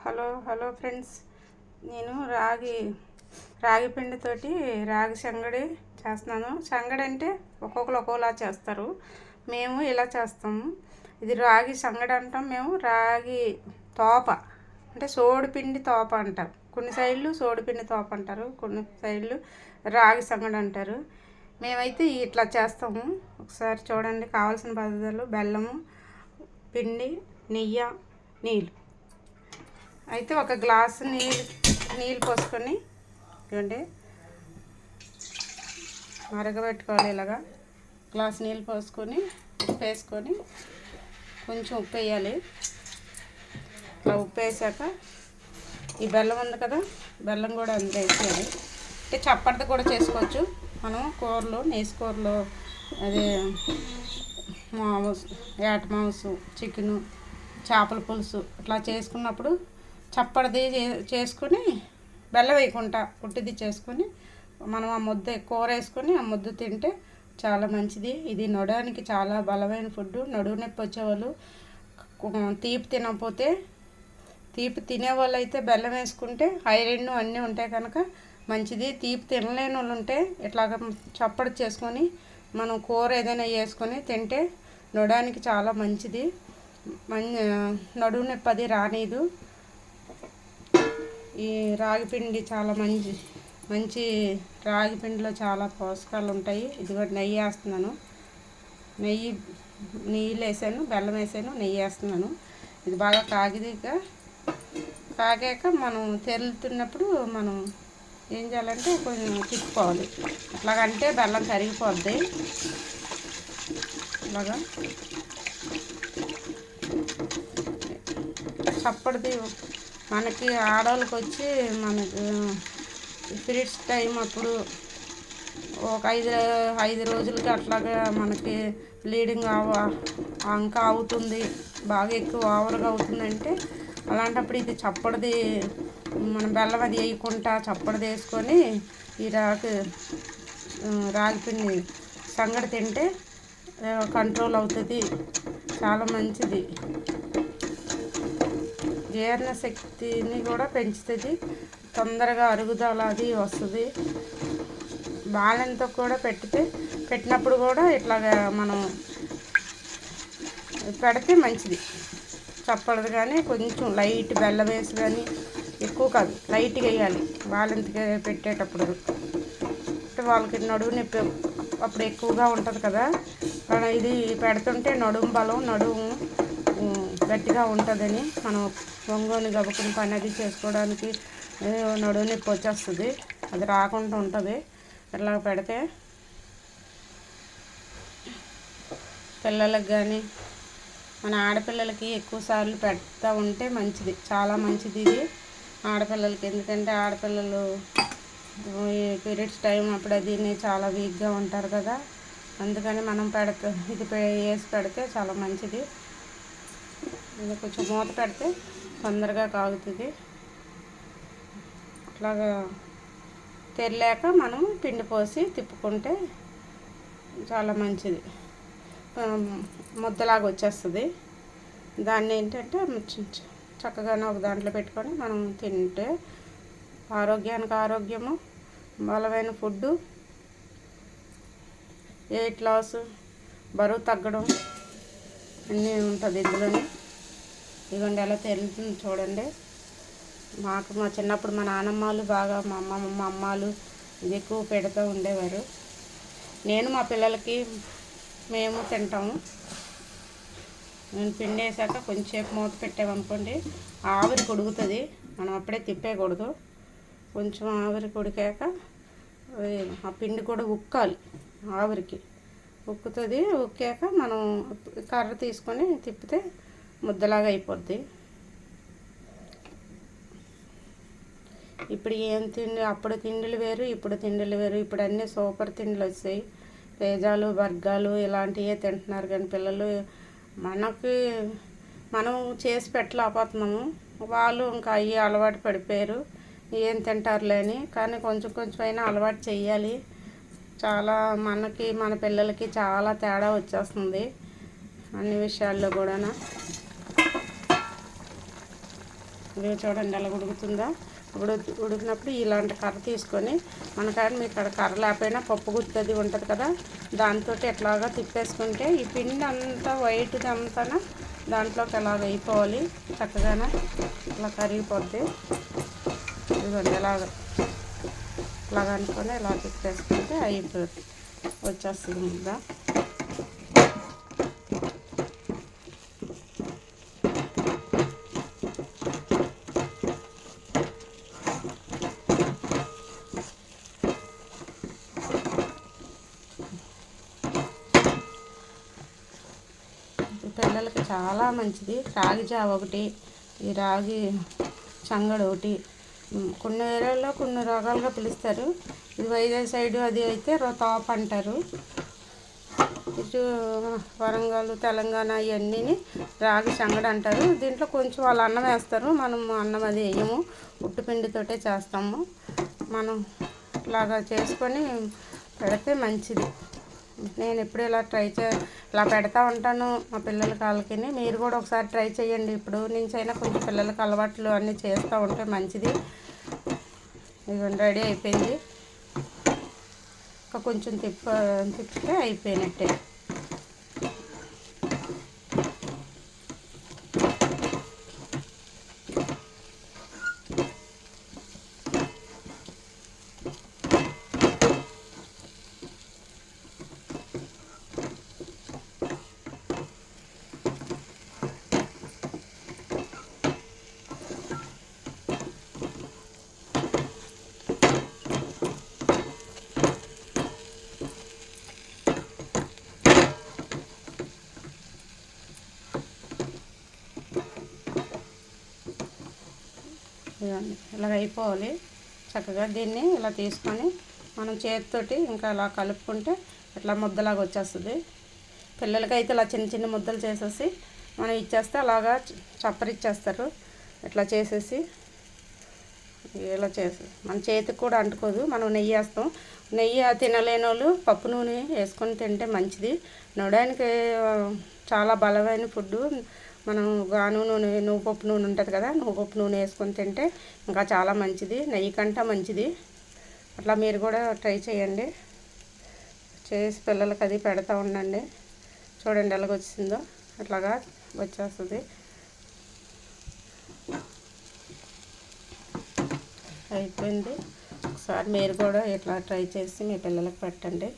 Hello friends, నేను రాగి పిండితోటి రాగి సంగడి చేస్తున్నాను. సంగడి అంటే ఒక్కొక్కరు ఒక్కోలా చేస్తారు. మేము ఇలా చేస్తాము. ఇది రాగి సంగడి అంటాం. మేము రాగి తోప అంటే సోడిపిండి తోప అంటారు. కొన్ని సైడ్లు సోడిపిండి తోప అంటారు, కొన్ని సైడ్లు రాగి సంగడి అంటారు. మేమైతే ఇట్లా చేస్తాము. ఒకసారి చూడండి. కావాల్సిన పదార్థాలు: బెల్లము, పిండి, నెయ్యి, నీళ్ళు. అయితే ఒక గ్లాసు నీళ్ళు పోసుకొని ఇవ్వండి, మరగబెట్టుకోవాలి. ఇలాగా గ్లాసు నీళ్ళు పోసుకొని ఉప్పు వేసుకొని కొంచెం ఉప్పు వేయాలి. అలా ఉప్పు వేసాక ఈ బెల్లం ఉంది కదా, బెల్లం కూడా అందులో వేసేయాలి. అంటే చప్పటిది కూడా చేసుకోవచ్చు. మనం కూరలు, నేసి కూరలు, అదే ఏట మాంసం, చికెను, చేపల పులుసు ఇట్లా చేసుకున్నప్పుడు చప్పటిది చేసుకొని బెల్లం వేయకుండా ఉట్టిది చేసుకొని మనం ఆ ముద్ద కూర వేసుకొని ఆ ముద్ద తింటే చాలా మంచిది. ఇది నడవడానికి చాలా బలమైన ఫుడ్. నడువు నొప్పి వచ్చేవాళ్ళు, తీపి తినకపోతే, తీపి తినేవాళ్ళు అయితే బెల్లం వేసుకుంటే ఐరన్ అన్నీ ఉంటాయి కనుక మంచిది. తీపి తినలేని వాళ్ళు ఉంటే ఇట్లాగ చప్పటి చేసుకొని మనం కూర ఏదైనా వేసుకొని తింటే నడవడానికి చాలా మంచిది. నడువు నొప్పి అది రానీదు. ఈ రాగి పిండి చాలా మంచి రాగి పిండిలో చాలా పోషకాలు ఉంటాయి. ఇది కూడా నెయ్యి వేస్తున్నాను. నీళ్ళు వేసాను, బెల్లం వేసాను, నెయ్యి వేస్తున్నాను. ఇది బాగా కాగాక మనం తెరులుతున్నప్పుడు మనం ఏం చేయాలంటే కొంచెం తిప్పుకోవాలి. ఇట్లాగంటే బెల్లం కరిగిపోద్ది. ఇలాగా చప్పటిది మనకి ఆడవాళ్ళకి వచ్చి మనకి పీరియడ్స్ టైం అప్పుడు ఒక ఐదు రోజులకి అట్లాగా మనకి బ్లీడింగ్ ఇంకా అవుతుంది, బాగా ఎక్కువ ఓవర్గా అవుతుందంటే అలాంటప్పుడు ఇది చప్పటిది మనం బెల్లం అది వేయకుండా చప్పటిది వేసుకొని ఈ రాగి పిండి సంగడి తింటే కంట్రోల్ అవుతుంది. చాలా మంచిది. జీర్ణశక్తిని కూడా పెంచుతుంది. తొందరగా అరుగుదల అది వస్తుంది. బాణంతో కూడా పెట్టినప్పుడు కూడా ఇట్లాగా మనం పెడితే మంచిది. చప్పడదు కానీ కొంచెం లైట్ బెల్లం వేసి, కానీ ఎక్కువ కాదు, లైట్గా వేయాలి. బాలింతకి పెట్టేటప్పుడు అంటే వాళ్ళకి నడుము నొప్పి అప్పుడు ఎక్కువగా ఉంటుంది కదా, ఇది పెడుతుంటే నడుము బలం, నడుము గట్టిగా ఉంటుందని మనం ఒంగోని గబుకుని పని అది చేసుకోవడానికి నడుము నొప్పి వచ్చేస్తుంది. అది రాకుండా ఉంటుంది. ఇట్లా పెడితే పిల్లలకు కానీ మన ఆడపిల్లలకి ఎక్కువసార్లు పెడతా ఉంటే మంచిది, చాలా మంచిది ఇది ఆడపిల్లలకి. ఎందుకంటే ఆడపిల్లలు పీరియడ్స్ టైం అప్పుడు అది చాలా వీక్గా ఉంటారు కదా, అందుకని మనం ఇది వేసి పెడితే చాలా మంచిది. ఇది కొంచెం మూత పెడితే తొందరగా కాగుతుంది. అట్లాగా తెరలేక మనం పిండి పోసి తిప్పుకుంటే చాలా మంచిది. ముద్దలాగా వచ్చేస్తుంది. దాన్ని ఏంటంటే చక్కగానే ఒక దాంట్లో పెట్టుకొని మనం తింటే ఆరోగ్యానికి ఆరోగ్యము, బలమైన ఫుడ్డు, వెయిట్ లాస్, బరువు తగ్గడం అన్నీ ఉంటుంది ఇందులోనే. ఇదిగోండి ఎలా తెరులుతుంది చూడండి. మా చిన్నప్పుడు మా నానమ్మలు బాగా, మా అమ్మలు ఇది ఎక్కువ పెడుతూ ఉండేవారు. నేను మా పిల్లలకి మేము తింటాము. నేను పిండి వేసాక కొంచెంసేపు మూత పెట్టామనుకోండి ఆవిరి కొడుకుతుంది. మనం అప్పుడే తిప్పేయకూడదు. కొంచెం ఆవిరి కొడికాక ఆ పిండి కూడా ఉక్కాలి. ఆవిరికి ఉక్కుతుంది. ఉక్కాక మనం కర్ర తీసుకొని తిప్పితే ముద్దలాగా అయిపోద్ది. ఇప్పుడు ఏం తిండి, అప్పుడు తిండిలు వేరు, ఇప్పుడు తిండిలు వేరు. ఇప్పుడు అన్నీ సూపర్ తిండిలు వచ్చాయి. పిజ్జాలు, బర్గర్లు ఇలాంటివే తింటున్నారు. కానీ పిల్లలు మనం చేసి పెట్టలేకపోతున్నాము. వాళ్ళు ఇంకా అవి అలవాటు పడిపోయారు. ఏం తింటారులే అని. కానీ కొంచెం అయినా అలవాటు చెయ్యాలి. చాలా మన పిల్లలకి చాలా తేడా వచ్చేస్తుంది అన్ని విషయాల్లో కూడా. ఇది చూడండి ఎలా ఉడుకుతుందో. ఉడికినప్పుడు ఇలాంటి కర్ర తీసుకొని మనకాడ మీకు అక్కడ కర్ర లేకపోయినా పప్పు గుత్తది ఉంటుంది కదా, దాంతో ఎట్లాగా తిప్పేసుకుంటే ఈ పిండి అంతా వైట్ది అంతా దాంట్లోకి ఎలా వేయిపోవాలి చక్కగానే ఇలా కరిగిపోద్ది. ఇదిగోండి ఇలాగ అనుకొని ఇలా తిప్పేసుకుంటే అయిపోతుంది, వచ్చేస్తుంది ముద్ద. పిల్లలకి చాలా మంచిది. రాగి జావ ఒకటి, ఈ రాగి సంగడి ఒకటి, కొన్ని ఏరియాల్లో కొన్ని రకాలుగా పిలుస్తారు. ఇది వైజాగ్ సైడు అది అయితే తాప్ అంటారు. ఇటు వరంగల్ తెలంగాణ ఇవన్నీ రాగి సంగడి అంటారు. దీంట్లో కొంచెం వాళ్ళు అన్నం వేస్తారు, మనం అన్నం అది వేయము, ఉట్టుపిండితోటే చేస్తాము. మనం ఇలాగా చేసుకొని పెడితే మంచిది. నేను ఎప్పుడు ఇలా పెడతా ఉంటాను మా పిల్లల కాళ్ళకి. మీరు కూడా ఒకసారి ట్రై చేయండి. ఇప్పుడు నుంచి అయినా కొంచెం పిల్లలకి అలవాట్లు అన్నీ చేస్తూ ఉంటే మంచిది. ఇదిగోండి రెడీ అయిపోయింది. ఇంకా కొంచెం తిప్పితే అయిపోయినట్టే. ఇలాగ అయిపోవాలి చక్కగా. దీన్ని ఇలా తీసుకొని మనం చేతితోటి ఇంకా అలా కలుపుకుంటే ఇట్లా ముద్దలాగా వచ్చేస్తుంది. పిల్లలకైతే ఇలా చిన్న చిన్న ముద్దలు చేసేసి మనం ఇచ్చేస్తే అలాగా చప్పరిచ్చేస్తారు. ఇట్లా చేసేసి ఇలా చేసి మన చేతికి కూడా అంటుకోదు. మనం నెయ్యి వేస్తాం. నెయ్యి తినలేని వాళ్ళు పప్పు నూనె వేసుకొని తింటే మంచిది. నడడానికి చాలా బలమైన ఫుడ్డు. మనం నువ్వు పప్పు నూనె ఉంటుంది కదా, నువ్వు పప్పు నూనె వేసుకొని తింటే ఇంకా చాలా మంచిది, నెయ్యి కంటే మంచిది. అట్లా మీరు కూడా ట్రై చేయండి, చేసి పిల్లలకి అది పెడతా ఉండండి. చూడండి ఎలాగొచ్చిందో, అట్లాగా వచ్చేస్తుంది. అయిపోయింది. ఒకసారి మీరు కూడా ఇట్లా ట్రై చేసి మీ పిల్లలకి పెట్టండి.